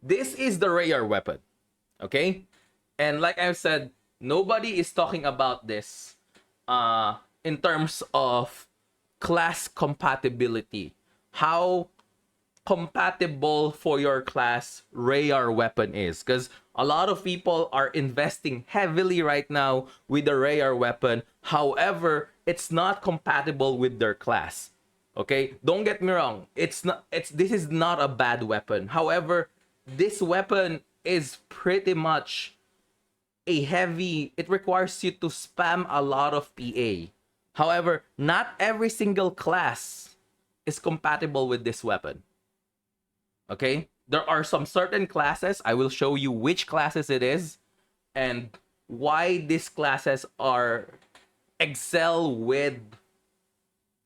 This is the Reyaar Weapon, okay? And like I've said, nobody is talking about this in terms of class compatibility. How compatible for your class Reyaar Weapon is, because a lot of people are investing heavily right now with the Reyaar Weapon. However, it's not compatible with their class. Okay, don't get me wrong, this is not a bad weapon. However, this weapon is pretty much a heavy, it requires you to spam a lot of PA. However, not every single class is compatible with this weapon. Okay, there are some certain classes. I will show you which classes it is and why these classes are excel with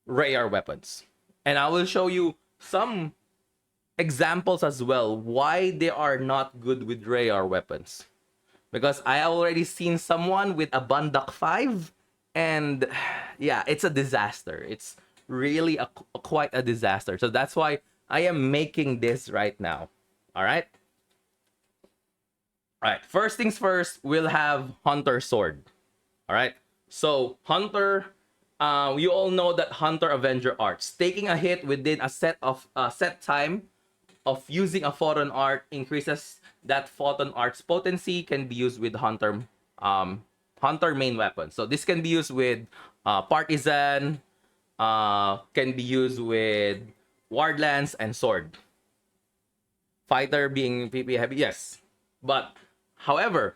Reyaar weapons. And I will show you some examples as well why they are not good with Reyaar weapons. Because I already seen someone with a Bandak 5 and yeah, it's a disaster. It's really quite a disaster. So that's why I am making this right now. All right. All right. First things first, we'll have Hunter Sword. All right. So Hunter, you all know that Hunter Avenger arts, taking a hit within a set time of using a photon art increases that photon art's potency, can be used with Hunter main weapon. So this can be used with Partisan, can be used with Wardlands and Sword. Fighter being PP heavy, yes. But however,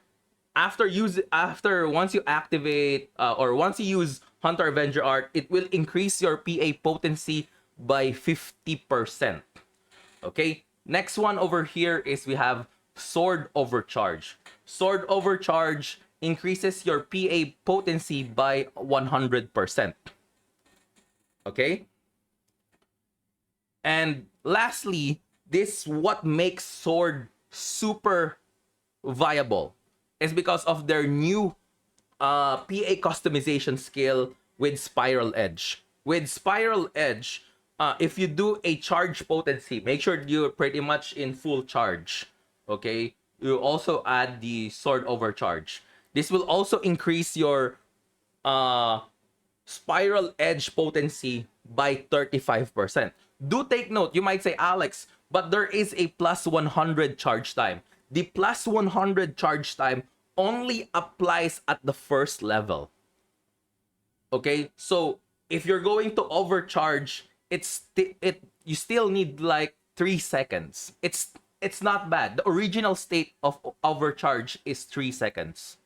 once you activate or once you use Hunter Avenger art, it will increase your PA potency by 50%. Okay, next one over here is we have Sword Overcharge. Sword Overcharge increases your PA potency by 100%. Okay, and lastly, this what makes Sword super viable is because of their new PA customization skill with Spiral Edge. With Spiral Edge, if you do a charge potency, make sure you're pretty much in full charge. Okay, you also add the Sword Overcharge. This will also increase your Spiral Edge potency by 35%. Do take note, you might say, Alex, but there is a plus 100 charge time. The plus 100 charge time only applies at the first level. Okay, so if you're going to overcharge, you still need like 3 seconds. It's not bad. The original state of overcharge is 3 seconds.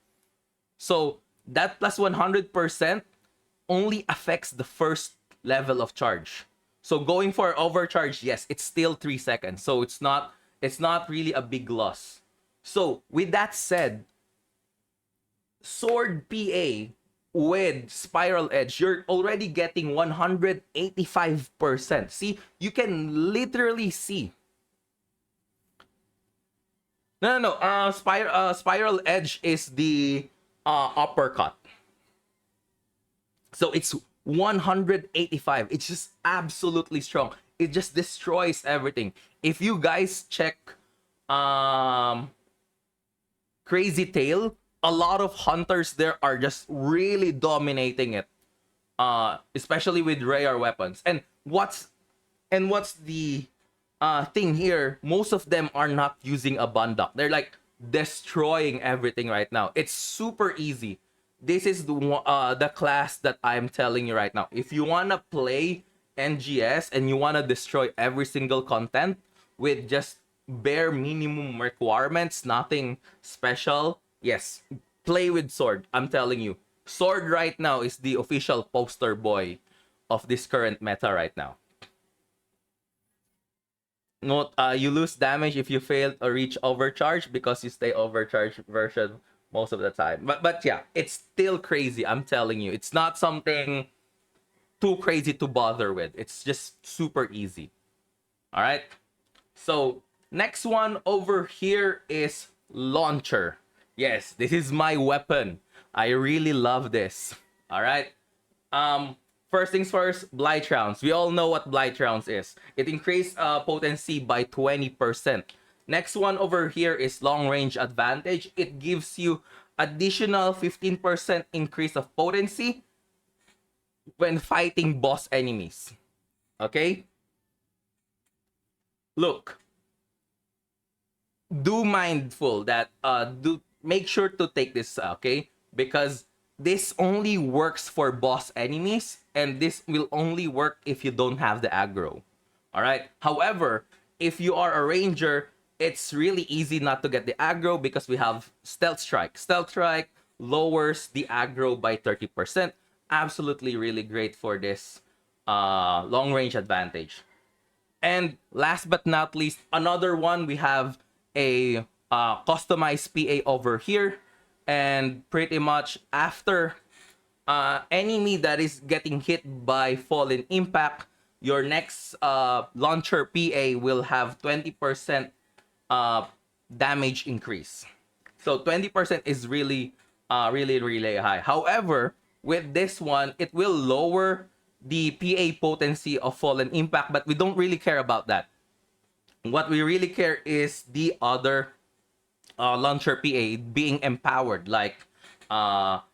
So that plus 100% only affects the first level of charge. So going for overcharge, yes, it's still 3 seconds. So it's not really a big loss. So with that said, Sword PA with Spiral Edge, you're already getting 185%. See, you can literally see. No. Spiral Edge is the uppercut. So it's 185. It's just absolutely strong. It just destroys everything. If you guys check Crazy Tail, a lot of hunters there are just really dominating it, especially with Reyaar weapons. And what's the thing here? Most of them are not using a Bandak. They're like destroying everything right now. It's super easy. This is the class that I'm telling you right now. If you wanna play NGS and you wanna destroy every single content with just bare minimum requirements, nothing special, yes, play with Sword. I'm telling you, Sword right now is the official poster boy of this current meta right now. Note, you lose damage if you fail to reach overcharge because you stay overcharged version most of the time. But yeah, it's still crazy. I'm telling you, it's not something too crazy to bother with. It's just super easy. All right. So next one over here is Launcher. Yes, this is my weapon. I really love this. All right. First things first, Blight Rounds. We all know what Blight Rounds is. It increased potency by 20%. Next one over here is long range advantage. It gives you additional 15% increase of potency when fighting boss enemies. Okay? Look, do mindful that do make sure to take this, okay? Because this only works for boss enemies, and this will only work if you don't have the aggro. All right. However, if you are a ranger, it's really easy not to get the aggro because we have stealth strike. Stealth strike lowers the aggro by 30%. Absolutely really great for this long range advantage. And last but not least, another one, we have a customized PA over here. And pretty much after enemy that is getting hit by fallen impact, your next launcher PA will have 20% damage increase. So 20% is really, really high. However, with this one, it will lower the PA potency of fallen impact, but we don't really care about that. What we really care is the other launcher PA being empowered, like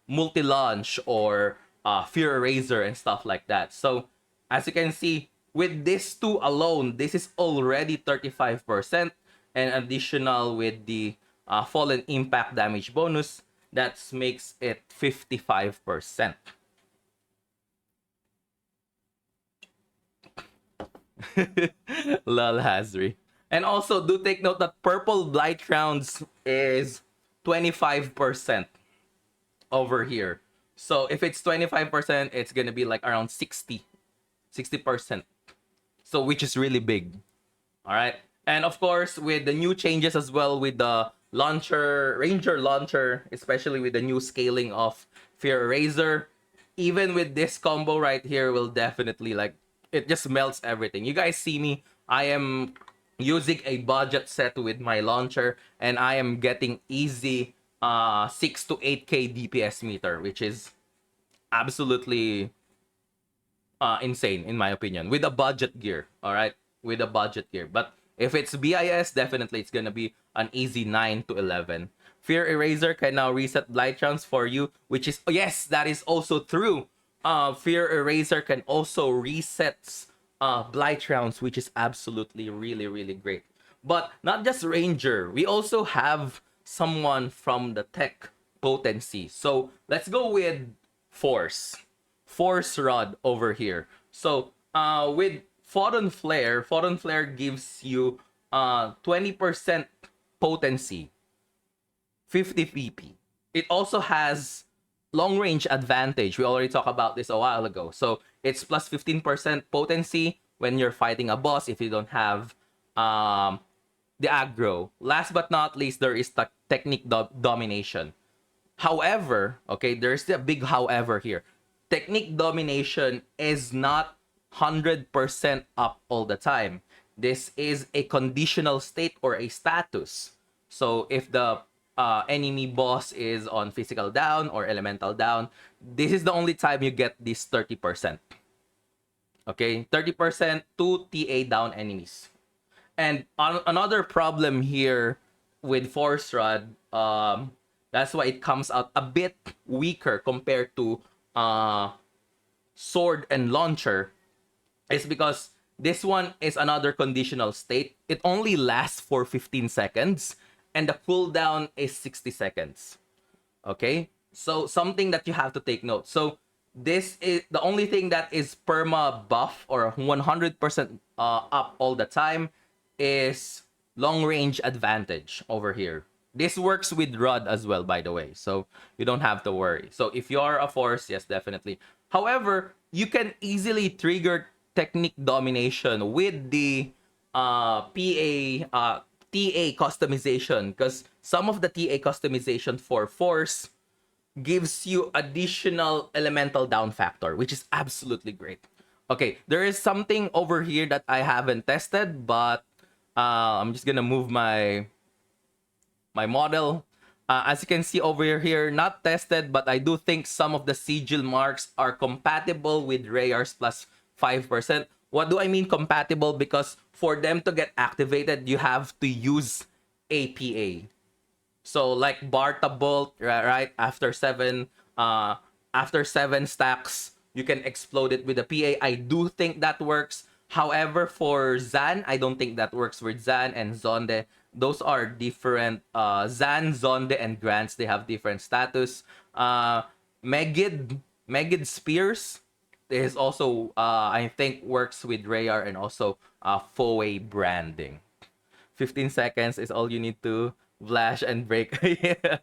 multi-launch or Fear Eraser and stuff like that. So as you can see, with this two alone, this is already 35%, and additional with the fallen impact damage bonus, that makes it 55%. Lol, Hazri. And also, do take note that purple blight rounds is 25% over here. So if it's 25%, it's gonna be like around 60%. So which is really big. All right. And of course, with the new changes as well, with the launcher, ranger launcher, especially with the new scaling of Fear Eraser, even with this combo right here, will definitely, like, it just melts everything. You guys see me, I am using a budget set with my launcher, and I am getting easy 6 to 8k DPS meter, which is absolutely insane in my opinion, with a budget gear. All right, with a budget gear. But if it's BIS, definitely it's gonna be an easy 9 to 11. Fear Eraser can now reset blight rounds for you, which is, yes, that is also true. Fear Eraser can also reset blight rounds, which is absolutely really great. But not just ranger, we also have someone from the tech potency. So let's go with force rod over here. So with Photon Flare gives you 20% potency, 50 VP. It also has long range advantage. We already talked about this a while ago. So it's plus 15% potency when you're fighting a boss if you don't have the aggro. Last but not least, there is technique domination. However, okay, there's a big however here. Technique domination is not 100% up all the time. This is a conditional state or a status. So if the enemy boss is on physical down or elemental down, this is the only time you get this 30%. Okay, 30% to TA down enemies. And another problem here with Force Rod, that's why it comes out a bit weaker compared to Sword and Launcher, is because this one is another conditional state. It only lasts for 15 seconds, and the cooldown is 60 seconds. Okay? So something that you have to take note. So this is the only thing that is perma buff or 100% up all the time is long range advantage over here. This works with Rod as well, by the way, so you don't have to worry. So if you are a force, yes, definitely. However, you can easily trigger technique domination with the TA customization, because some of the TA customization for force gives you additional elemental down factor, which is absolutely great. Okay, there is something over here that I haven't tested, but I'm just gonna move my model. As you can see over here, not tested, but I do think some of the sigil marks are compatible with Reyaar's plus 5%. What do I mean compatible? Because for them to get activated, you have to use APA. So like Barta Bolt, right? After seven stacks, you can explode it with a PA. I do think that works. However, for Zan, I don't think that works with Zan and Zonde. Those are different. Zan, Zonde, and Grants, they have different status. Megid Spears is also, I think, works with Reyaar and also Foe branding. 15 seconds is all you need to flash and break. Yeah.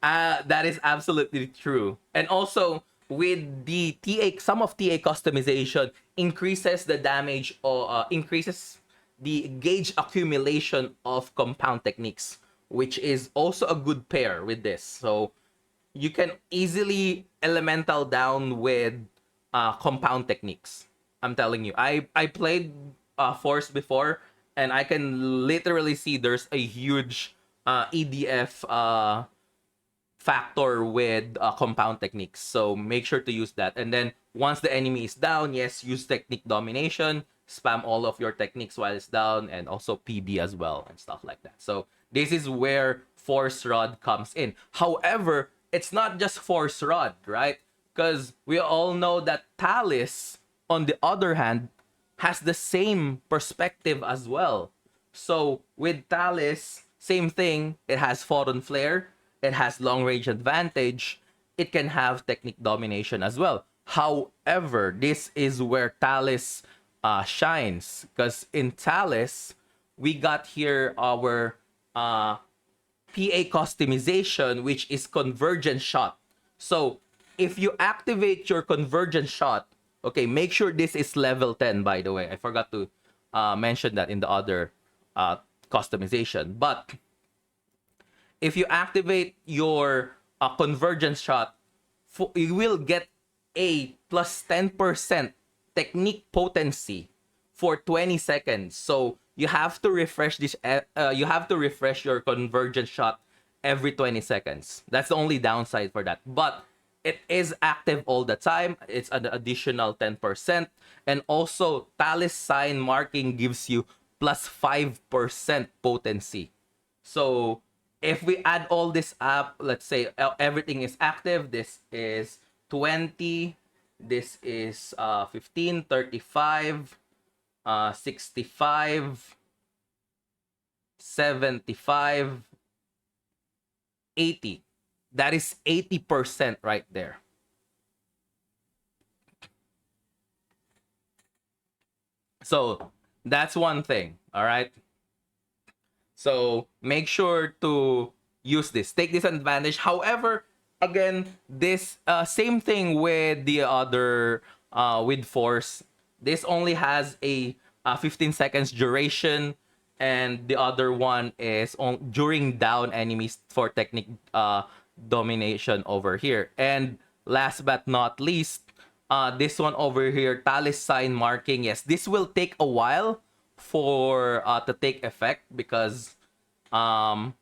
That is absolutely true. And also, with the TA, some of TA customization increases the damage or increases the gauge accumulation of compound techniques, which is also a good pair with this. So you can easily elemental down with compound techniques. I'm telling you, I played Force before, and I can literally see there's a huge EDF factor with compound techniques. So make sure to use that. And then once the enemy is down, yes, use technique domination, spam all of your techniques while it's down, and also PB as well and stuff like that. So this is where Force Rod comes in. However, it's not just Force Rod, right? Because we all know that Talus, on the other hand, has the same perspective as well. So with Talus, same thing. It has Photon Flare. It has long range advantage. It can have technique domination as well. However, this is where Talus shines. Because in Talus, we got here our PA customization, which is convergent shot. So if you activate your convergent shot, okay, make sure this is level 10, by the way. I forgot to mention that in the other customization. But if you activate your convergence shot, you will get a plus 10% technique potency for 20 seconds. So you have to refresh this. You have to refresh your convergence shot every 20 seconds. That's the only downside for that. But it is active all the time. It's an additional 10%. And also, Talus sign marking gives you plus 5% potency. So if we add all this up, let's say everything is active. This is 20. This is 15, 35, 65, 75, 80. That is 80% right there. So that's one thing. All right. So make sure to use this. Take this advantage. However, again, this same thing with the other with Force. This only has a 15 seconds duration, and the other one is on during down enemies for technique domination over here. And last but not least, this one over here, Talus sign marking. Yes, this will take a while for to take effect because the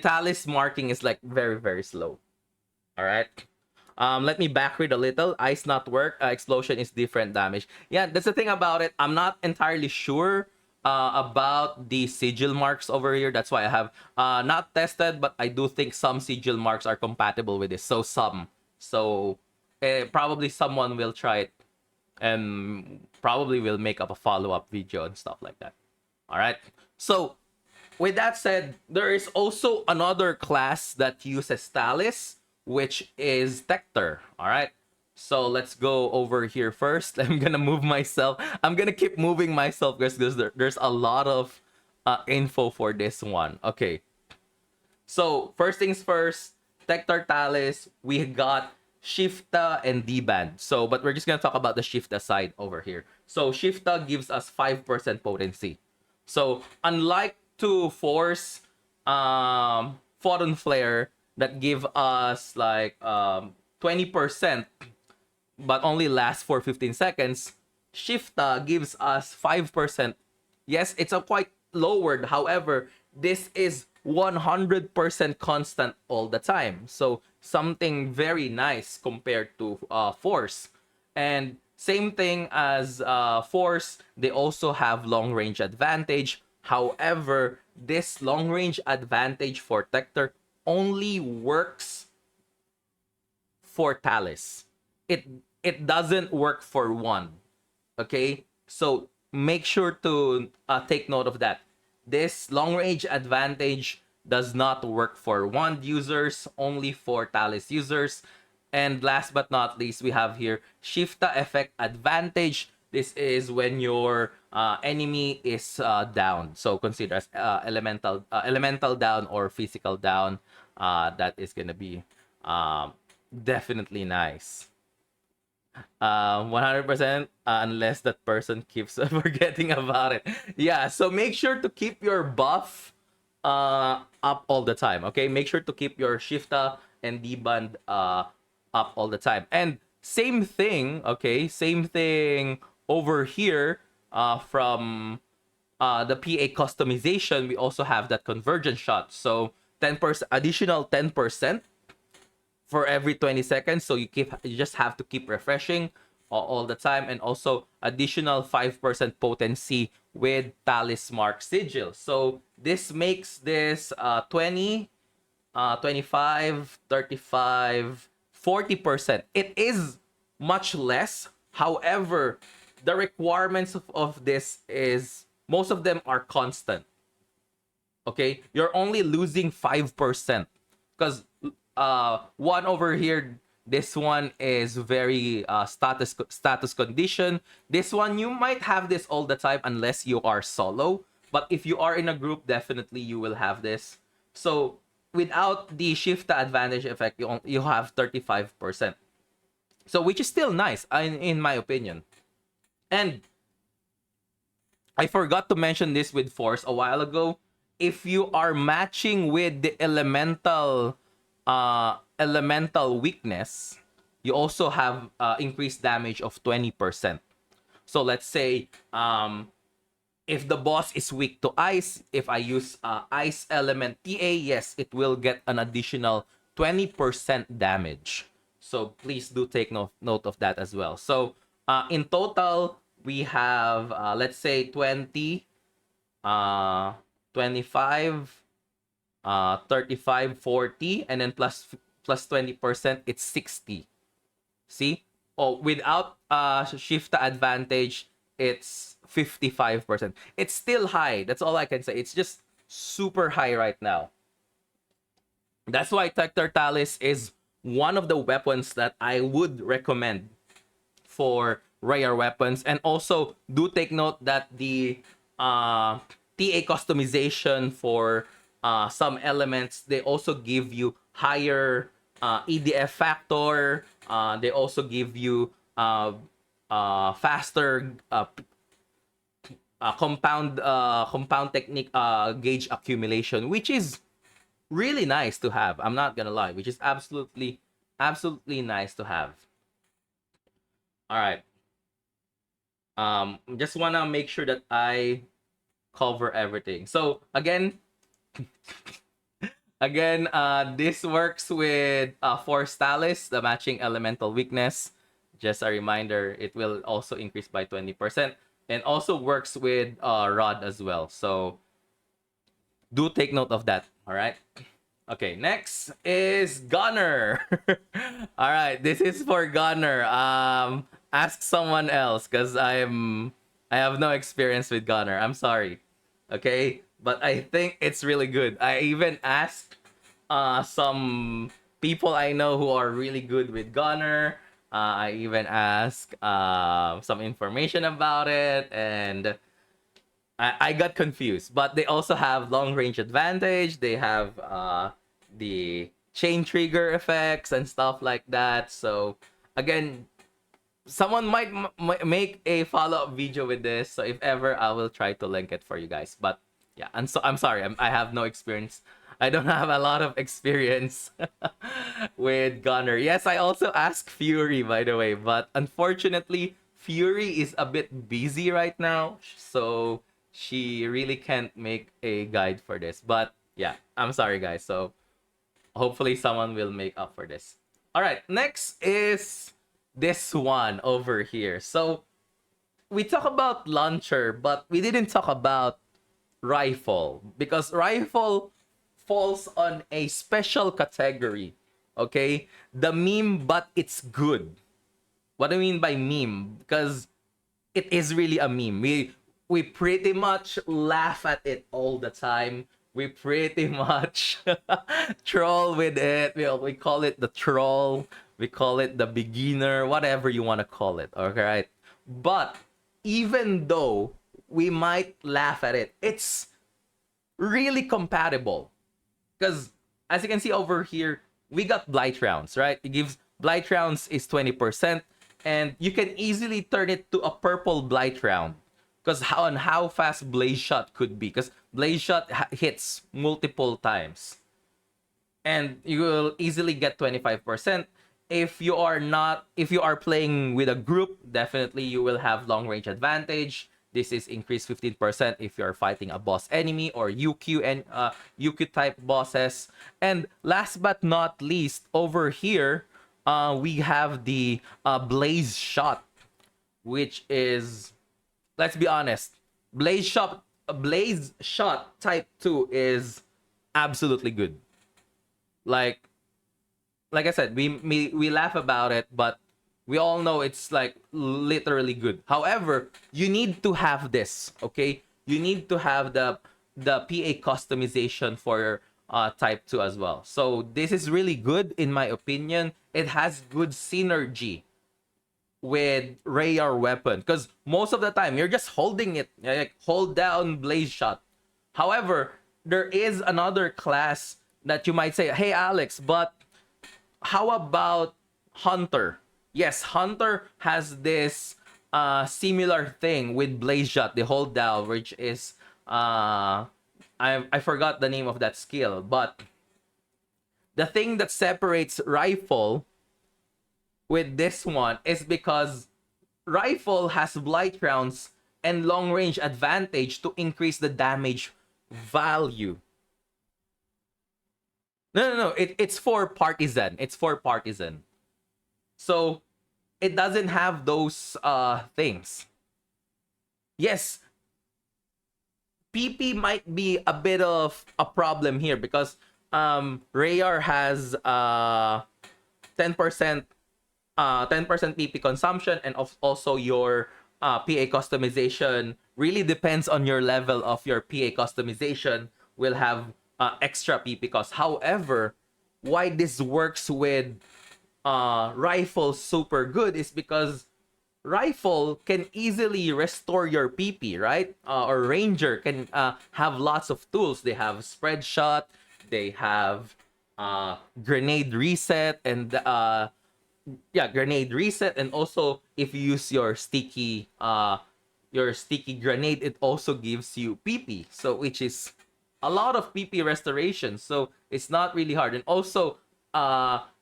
Talus marking is like very, very slow. All right. Let me backread a little. Ice not work. Explosion is different damage. Yeah, that's the thing about it. I'm not entirely sure about the sigil marks over here. That's why I have not tested, but I do think some sigil marks are compatible with this. So some. So probably someone will try it and probably will make up a follow-up video and stuff like that. All right. So with that said, there is also another class that uses Talus, which is Tector. All right. So let's go over here first. I'm gonna move myself. I'm gonna keep moving myself because there's a lot of info for this one. Okay. So first things first, Tector Talus. We got Shifta and D-Band. So, but we're just gonna talk about the Shifta side over here. So Shifta gives us 5% potency. So unlike to Force, Photon Flare that give us like 20%, but only lasts for 15 seconds, Shifta gives us 5%. Yes, it's a quite lowered. However, this is 100% constant all the time. So something very nice compared to Force. And Same thing as Force, they also have long range advantage. However, this long range advantage for Tector only works for Talus. It it doesn't work for one. Okay, so make sure to take note of that. This long range advantage does not work for wand users, only for Talus users. And last but not least, we have here Shifta effect advantage. This is when your enemy is down. So consider as elemental down or physical down. That is gonna be definitely nice. 100% unless that person keeps forgetting about it. Yeah, so make sure to keep your buff up all the time. Okay, make sure to keep your Shifta and deband up all the time. And same thing, okay, same thing over here from the PA customization. We also have that convergence shot. So 10% additional 10% for every 20 seconds, so you just have to keep refreshing all the time. And also additional 5% potency with Talismark Sigil. So this makes this 20, 25, 35, 40%. It is much less. However, the requirements of this is most of them are constant. Okay, you're only losing 5% because one over here, this one is very status condition. This one you might have this all the time unless you are solo, but if you are in a group, definitely you will have this. So without the Shifta advantage effect, you have 35%, so which is still nice in my opinion. And I forgot to mention this with Force a while ago. If you are matching with the elemental weakness, you also have increased damage of 20%. So let's say if the boss is weak to ice, if I use ice element TA, yes, it will get an additional 20% damage. So please do take note of that as well. So in total, we have, let's say 20, 25, 35, 40, and then plus 20%, it's 60. See? Oh, without Shifta advantage, it's 55%. It's still high. That's all I can say. It's just super high right now. That's why Tector Talis is one of the weapons that I would recommend for Reyaar weapons. And also, do take note that the TA customization for some elements, they also give you higher EDF factor. They also give you faster compound technique gauge accumulation, which is really nice to have. I'm not gonna lie, which is absolutely nice to have. All right. Just wanna make sure that I cover everything. So again, this works with Force Talis, the matching elemental weakness. Just a reminder, it will also increase by 20%, and also works with Rod as well. So do take note of that. All right. Okay, next is Gunner. All right, this is for Gunner. Ask someone else because I have no experience with Gunner. I'm sorry. Okay, but I think it's really good. I even asked some people I know who are really good with Gunner. I even asked some information about it, and I got confused. But they also have long range advantage. They have the chain trigger effects and stuff like that. So again, someone might make a follow-up video with this. So if ever, I will try to link it for you guys. But yeah, and so I'm sorry, I have no experience. I don't have a lot of experience with Gunner. Yes, I also asked Fury, by the way, but unfortunately, Fury is a bit busy right now, so she really can't make a guide for this. But yeah, I'm sorry, guys. So hopefully, someone will make up for this. All right, next is this one over here. So we talk about launcher, but we didn't talk about rifle, because rifle falls on a special category. Okay, the meme, but it's good. What do I mean by meme? Because it is really a meme. We pretty much laugh at it all the time. We pretty much troll with it. We call it the troll. We call it the beginner, whatever you want to call it. All right. But even though we might laugh at it, it's really compatible. Because as you can see over here, we got blight rounds, right? It gives blight rounds is 20%, and you can easily turn it to a purple blight round. Because how fast blaze shot could be, because blaze shot hits multiple times, and you will easily get 25%. If you are playing with a group, definitely you will have long range advantage. This is increased 15% if you're fighting a boss enemy or UQ and UQ type bosses. And last but not least, over here, we have the blaze shot, which is, let's be honest, blaze shot type 2 is absolutely good. Like I said, we laugh about it, but we all know it's like literally good. However, you need to have this, okay? You need to have the PA customization for type 2 as well. So this is really good in my opinion. It has good synergy with Reyaar Weapon, because most of the time you're just holding it, like hold down blaze shot. However, there is another class that you might say, hey Alex, but how about Hunter? Yes, Hunter has this similar thing with blaze shot, the hold down, which is I forgot the name of that skill, but the thing that separates rifle with this one is because rifle has blight rounds and long range advantage to increase the damage value. No. It's for partisan. It's for partisan. So it doesn't have those things. Yes, PP might be a bit of a problem here because Reyaar has 10% 10% PP consumption, and also your PA customization really depends on your level of your PA customization will have extra PP cost. However, why this works with rifle super good is because rifle can easily restore your PP, right? Or ranger can have lots of tools. They have spread shot, they have grenade reset, and grenade reset, and also if you use your sticky grenade, it also gives you PP, so which is a lot of PP restoration, so it's not really hard. And also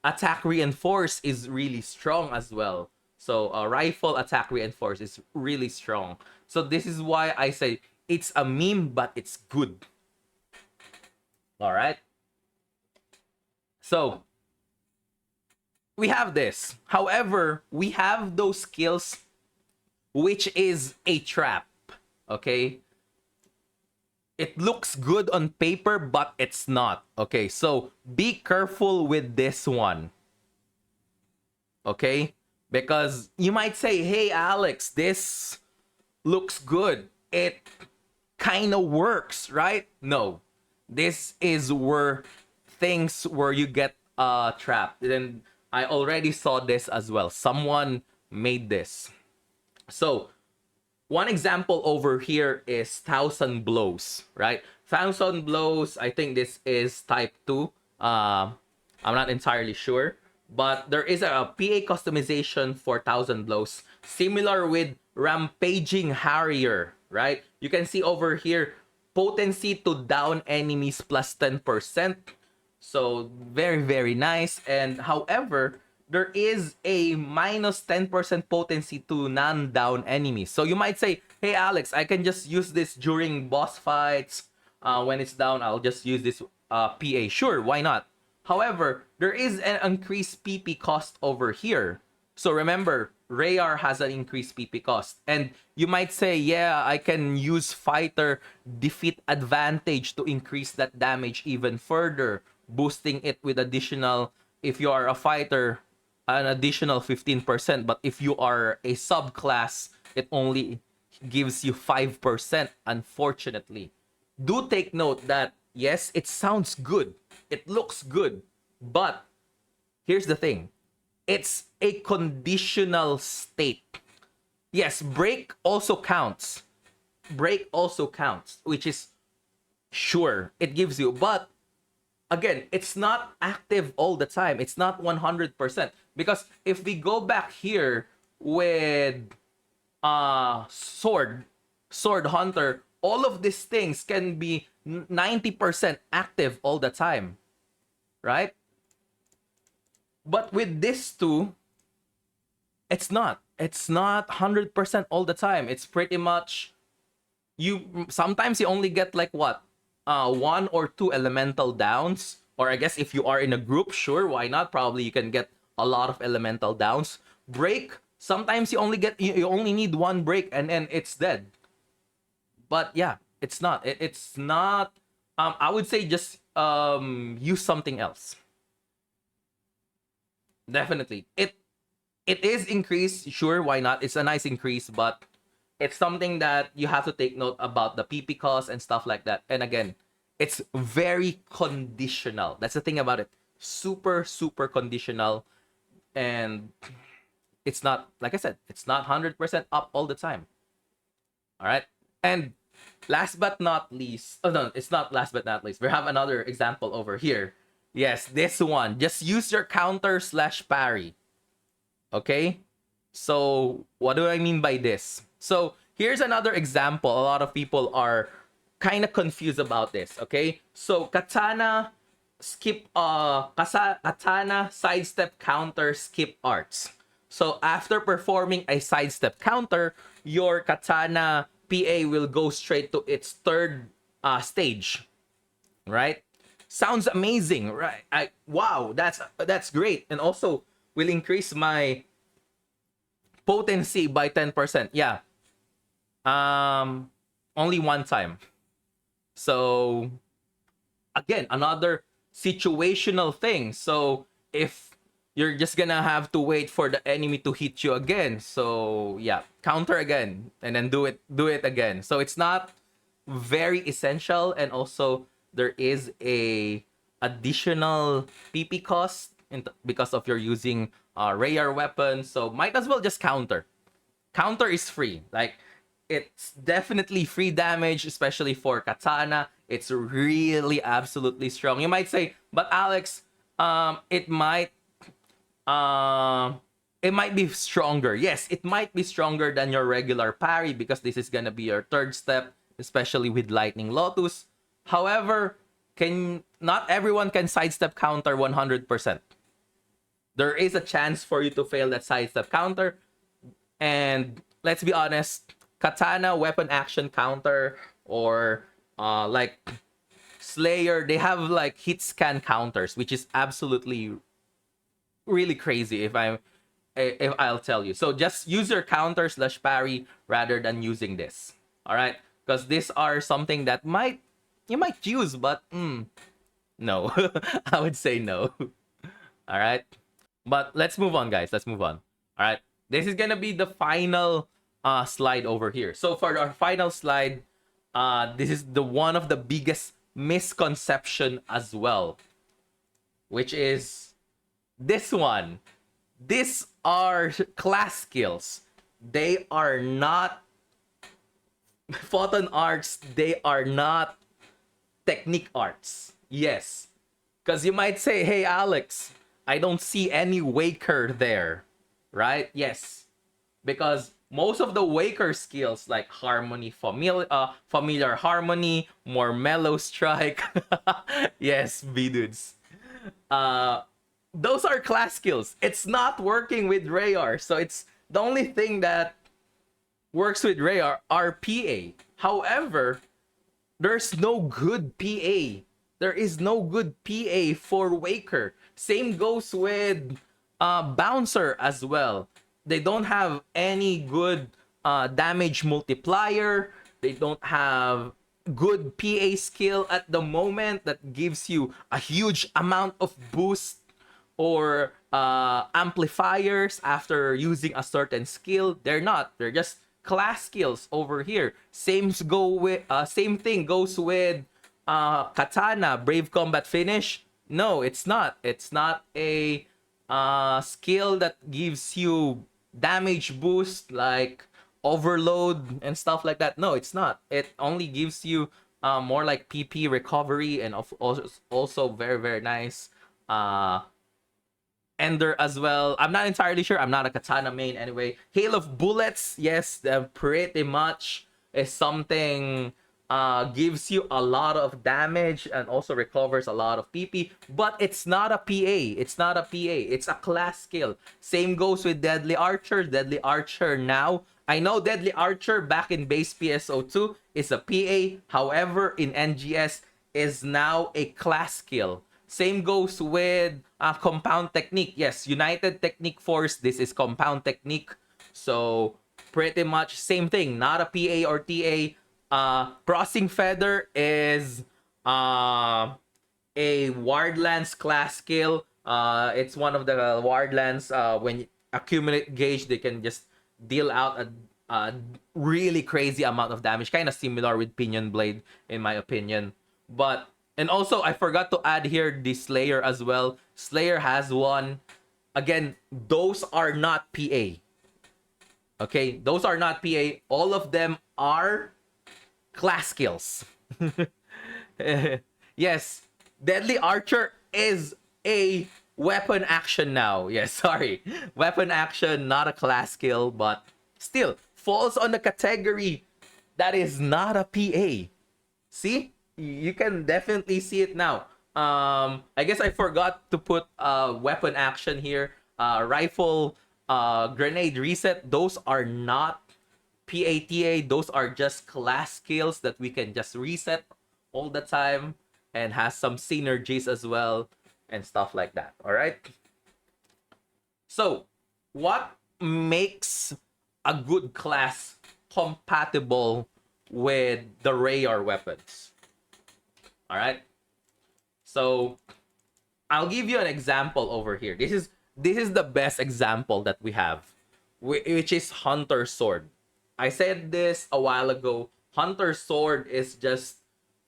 attack reinforce is really strong as well. So rifle attack reinforce is really strong. So this is why I say it's a meme, but it's good. All right, so we have this. However, we have those skills which is a trap. Okay, it looks good on paper, but it's not. Okay, so be careful with this one. Okay, because you might say, hey Alex, this looks good, it kind of works, right? No, this is where things where you get trapped. Then I already saw this as well. Someone made this. So one example over here is 1,000 blows, right? 1,000 blows, I think this is type 2. I'm not entirely sure, but there is a PA customization for 1,000 blows, similar with Rampaging Harrier, right? You can see over here, potency to down enemies plus 10%. So very, very nice. And however, there is a minus 10% potency to non-down enemies. So you might say, hey Alex, I can just use this during boss fights. When it's down, I'll just use this PA. Sure, why not? However, there is an increased PP cost over here. So remember, Reyaar has an increased PP cost. And you might say, yeah, I can use fighter defeat advantage to increase that damage even further, boosting it with additional, if you are a fighter, an additional 15%. But if you are a subclass, it only gives you 5%, unfortunately. Do take note that, yes, it sounds good. It looks good. But here's the thing. It's a conditional state. Yes, break also counts. Break also counts, which is sure, it gives you. But again, it's not active all the time. It's not 100%. Because if we go back here with sword hunter, all of these things can be 90% active all the time, right? But with this two, it's not 100% all the time. It's pretty much, you sometimes you only get like what, one or two elemental downs. Or I guess if you are in a group, sure, why not? Probably you can get a lot of elemental downs. Break, sometimes you only need one break and then it's dead. But yeah, it's not. It's not. I would say just use something else. Definitely, it is increased. Sure, why not? It's a nice increase, but it's something that you have to take note about the PP cost and stuff like that. And again, it's very conditional. That's the thing about it. Super, super conditional, and it's not, like I said, it's not 100% up all the time. All right, and last but not least, oh no, it's not last but not least. We have another example over here. Yes, this one. Just use your counter / parry. Okay? So, what do I mean by this? So, here's another example. A lot of people are kind of confused about this. Okay? So, katana sidestep counter skip arts. So, after performing a sidestep counter, your katana PA will go straight to its third stage. Right? Sounds amazing, right? Wow, that's great. And also will increase my potency by 10%. Yeah. Only one time. So again, another situational thing. So if you're just gonna have to wait for the enemy to hit you again, so yeah, counter again and then do it again. So it's not very essential, and also there is a additional PP cost because of you're using Reyaar Weapon. So might as well just counter. Counter is free. Like, it's definitely free damage, especially for katana. It's really absolutely strong. You might say, but Alex, it might be stronger. Yes, it might be stronger than your regular parry because this is gonna be your third step, especially with Lightning Lotus. However, not everyone can sidestep counter 100%. There is a chance for you to fail that sidestep counter. And let's be honest, katana weapon action counter or like Slayer, they have like hit scan counters, which is absolutely really crazy if I'll tell you. So just use your counter / parry rather than using this. All right? Because these are something that you might use, but no. I would say no. All right? But let's move on, guys. Let's move on. All right? This is gonna be the final slide over here. So for our final slide, this is the one of the biggest misconception as well, which is this one. These are class skills. They are not photon arts. They are not technique arts. Yes. Because you might say, hey, Alex, I don't see any Waker there. Right? Yes. Because most of the Waker skills like harmony, familiar harmony, more mellow strike. Yes, B-dudes. Those are class skills. It's not working with Reyaar. So it's the only thing that works with Reyaar are PA. However, there's no good PA. There is no good PA for Waker. Same goes with Bouncer as well. They don't have any good damage multiplier. They don't have good PA skill at the moment that gives you a huge amount of boost or amplifiers after using a certain skill. They're not. They're just class skills over here. Same thing goes with Katana, Brave Combat Finish. No, it's not. It's not a skill that gives you damage boost like overload and stuff like that. No, it's not. It only gives you more like PP recovery and also very, very nice Ender as well. I'm not entirely sure. I'm not a Katana main anyway. Hail of Bullets, yes, pretty much is something gives you a lot of damage and also recovers a lot of PP, but it's not a PA. It's not a PA. It's a class skill. Same goes with Deadly Archer. Deadly Archer now. I know Deadly Archer back in base PSO2 is a PA. However, in NGS is now a class skill. Same goes with Compound Technique. Yes, United Technique Force. This is Compound Technique. So, pretty much same thing. Not a PA or TA. Crossing Feather is a Wardlands class skill. It's one of the Wardlands. When you accumulate gauge, they can just deal out a really crazy amount of damage. Kind of similar with Pinion Blade, in my opinion. But and also, I forgot to add here the Slayer as well. Slayer has one. Again, those are not PA. Okay, those are not PA. All of them are class skills. Yes, Deadly Archer is a weapon action now. Yes, sorry. Weapon action, not a class skill, but still falls on the category that is not a PA. See? You can definitely see it now. I guess I forgot to put weapon action here. Rifle, grenade reset. Those are not PATA. Those are just class skills that we can just reset all the time and has some synergies as well and stuff like that. All right. So, what makes a good class compatible with the Reyaar weapons? All right. So I'll give you an example over here. This is the best example that we have, which is Hunter Sword. I said this a while ago. Hunter Sword is just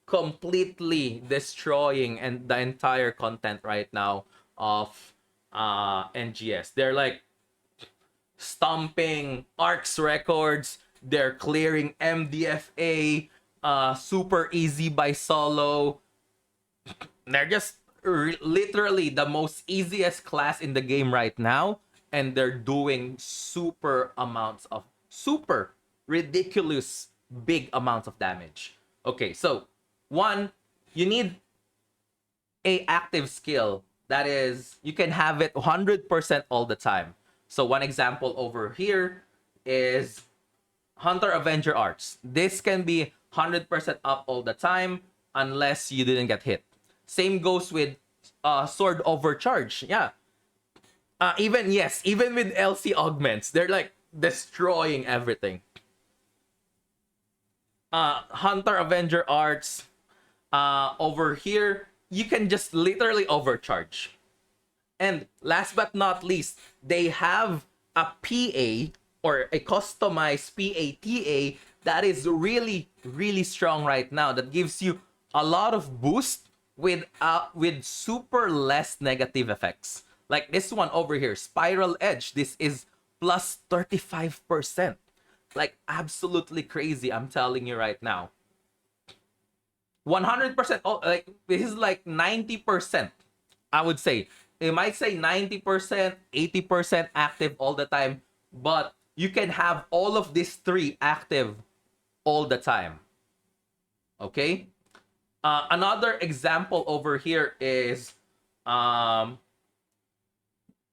completely destroying and the entire content right now of NGS. They're like stomping Arcs records. They're clearing MDFA. Super easy by solo. They're just literally the most easiest class in the game right now, and they're doing super ridiculous big amounts of damage. Okay, so one, you need a active skill that is you can have it 100% all the time. So one example over here is Hunter Avenger Arts. This can be 100% up all the time unless you didn't get hit. Same goes with Sword Overcharge. Yeah. Even with LC augments, they're like destroying everything. Hunter Avenger Arts over here, you can just literally overcharge. And last but not least, they have a PA or a customized PATA that is really, really strong right now. That gives you a lot of boost with super less negative effects. Like this one over here, Spiral Edge. This is plus 35%. Like absolutely crazy, I'm telling you right now. 100%. Oh, like this is like 90%. I would say. It might say 90%, 80% active all the time, but you can have all of these three active all the time. Okay? Another example over here is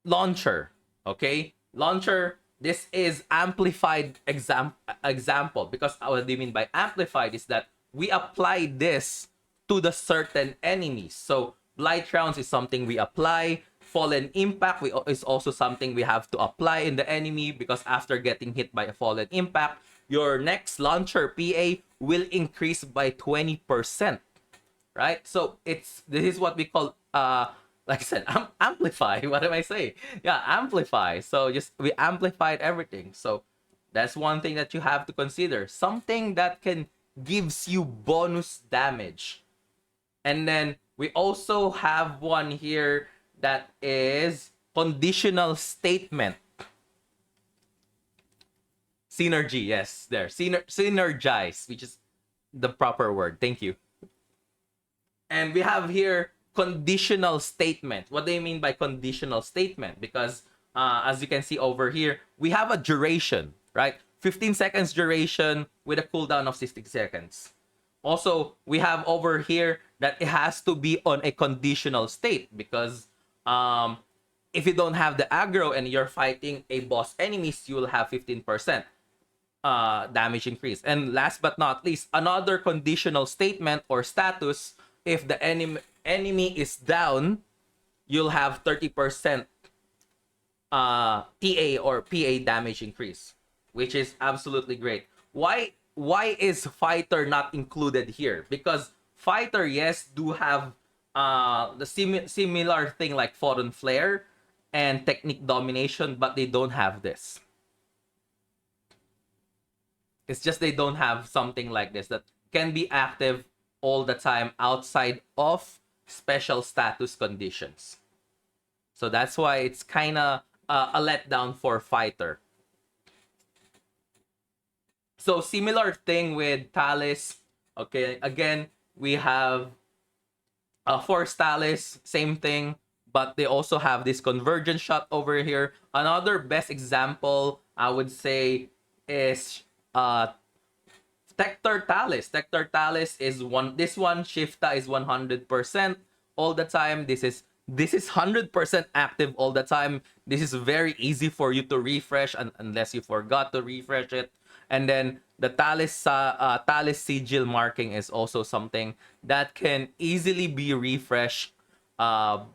Launcher. Okay? Launcher, this is amplified example, because what do you mean by amplified is that we apply this to the certain enemies. So Blight Rounds is something we apply. fallen impact is also something we have to apply in the enemy, because after getting hit by a fallen impact, your next launcher PA will increase by 20%, right? So this is what we call like I said, amplify. What am I saying? Yeah, amplify. So just we amplified everything. So that's one thing that you have to consider. Something that can gives you bonus damage. And then we also have one here that is conditional statement. Synergy, yes, there. Synergize, which is the proper word. Thank you. And we have here conditional statement. What do you mean by conditional statement? Because as you can see over here, we have a duration, right? 15 seconds duration with a cooldown of 60 seconds. Also, we have over here that it has to be on a conditional state, because if you don't have the aggro and you're fighting a boss enemies, you will have 15% damage increase. And last but not least, another conditional statement or status, if the enemy is down, you'll have 30% TA or PA damage increase, which is absolutely great. Why is fighter not included here? Because fighter, yes, do have the similar thing like Photon Flare and Technique Domination, but they don't have this. It's just they don't have something like this that can be active all the time outside of special status conditions. So that's why it's kind of a letdown for fighter. So similar thing with Talis. Okay, again, we have Force Talis, same thing, but they also have this convergence shot over here. Another best example, I would say, is Tector Talis. Tector Talis is this one Shifta is 100% all the time. This is 100% active all the time. This is very easy for you to refresh unless you forgot to refresh it. And then the Talis sigil marking is also something that can easily be refreshed, but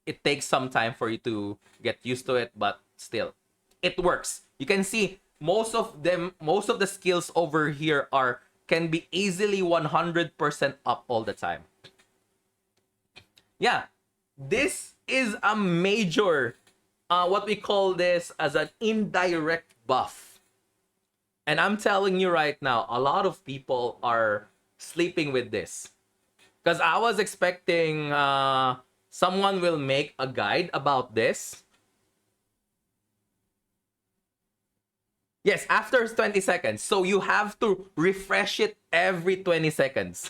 it takes some time for you to get used to it. But still, it works. You can see most of the skills over here can be easily 100% up all the time. Yeah, this is a major, what we call this as an indirect buff. And I'm telling you right now, a lot of people are sleeping with this. Because I was expecting someone will make a guide about this. Yes, after 20 seconds. So you have to refresh it every 20 seconds.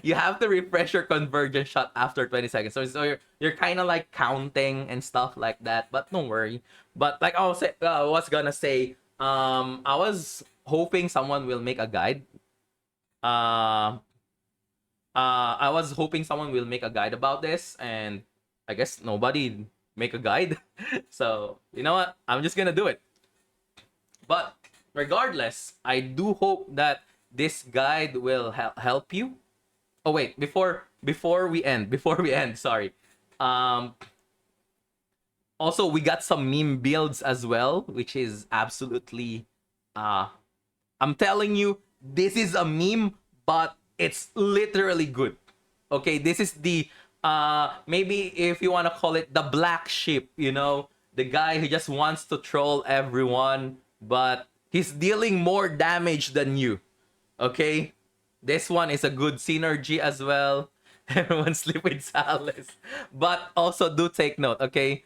You have to refresh your convergence shot after 20 seconds. So you're kind of like counting and stuff like that. But don't worry. But like I was gonna say, I was hoping someone will make a guide. I was hoping someone will make a guide about this, and I guess nobody make a guide. So you know what? I'm just gonna do it. But regardless, I do hope that this guide will help you. Oh wait, before we end, sorry. Also, we got some meme builds as well, which is absolutely I'm telling you, this is a meme, but it's literally good. Okay, this is the maybe if you want to call it the black sheep, the guy who just wants to troll everyone, but he's dealing more damage than you. Okay? This one is a good synergy as well. Everyone sleep with Salis. But also do take note, okay?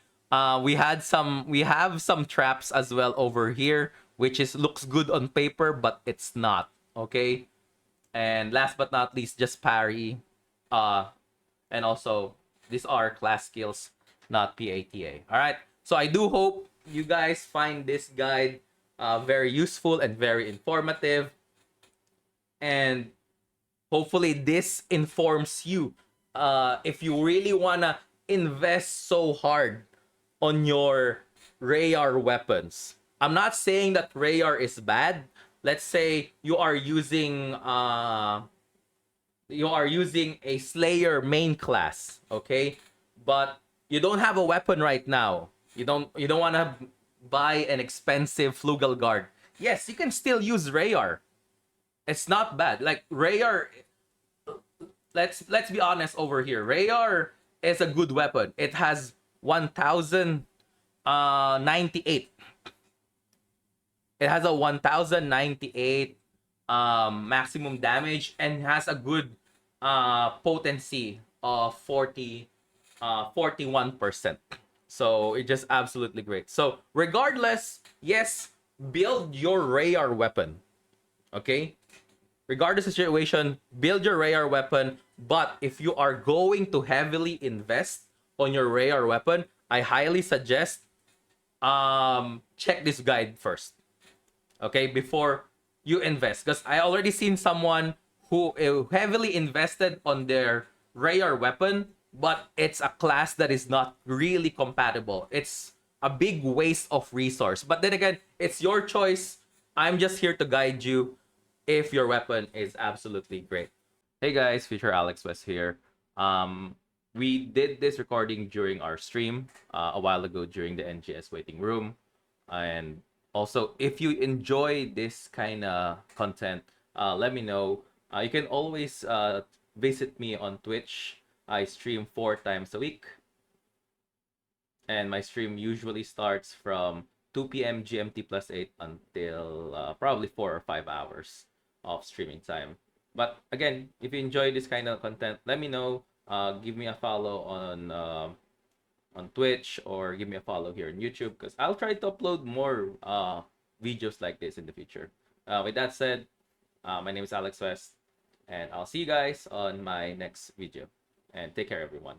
We have some traps as well over here, which looks good on paper, but it's not. Okay? And last but not least, just parry. And also, these are class skills, not PATA. Alright? So I do hope you guys find this guide very useful and very informative. And hopefully this informs you if you really wanna invest so hard on your Reyaar weapons. I'm not saying that Reyaar is bad. Let's say you are using a Slayer main class, okay? but you don't have a weapon right now. You don't want to buy an expensive Flugel guard. Yes, you can still use Reyaar. It's not bad. Like Reyaar, let's be honest over here. Reyaar is a good weapon. It has 1098. It has a 1098 maximum damage and has a good potency of 41%. So it's just absolutely great. So regardless, yes, build your Reyaar weapon. Okay? Regardless of situation, build your Reyaar weapon. But if you are going to heavily invest on your Reyaar weapon, I highly suggest check this guide first. Okay, before you invest, because I already seen someone who heavily invested on their Reyaar weapon, but it's a class that is not really compatible. It's a big waste of resource. But then again, it's your choice. I'm just here to guide you if your weapon is absolutely great. Hey guys, Future Alex West here. We did this recording during our stream a while ago during the NGS waiting room. And also, if you enjoy this kind of content, let me know. You can always visit me on Twitch. I stream 4 times a week. And my stream usually starts from 2 p.m. GMT plus 8 until probably 4 or 5 hours of streaming time. But again, if you enjoy this kind of content, let me know. Give me a follow on Twitch or give me a follow here on YouTube because I'll try to upload more videos like this in the future. With that said, my name is Alex West, and I'll see you guys on my next video. And take care, everyone.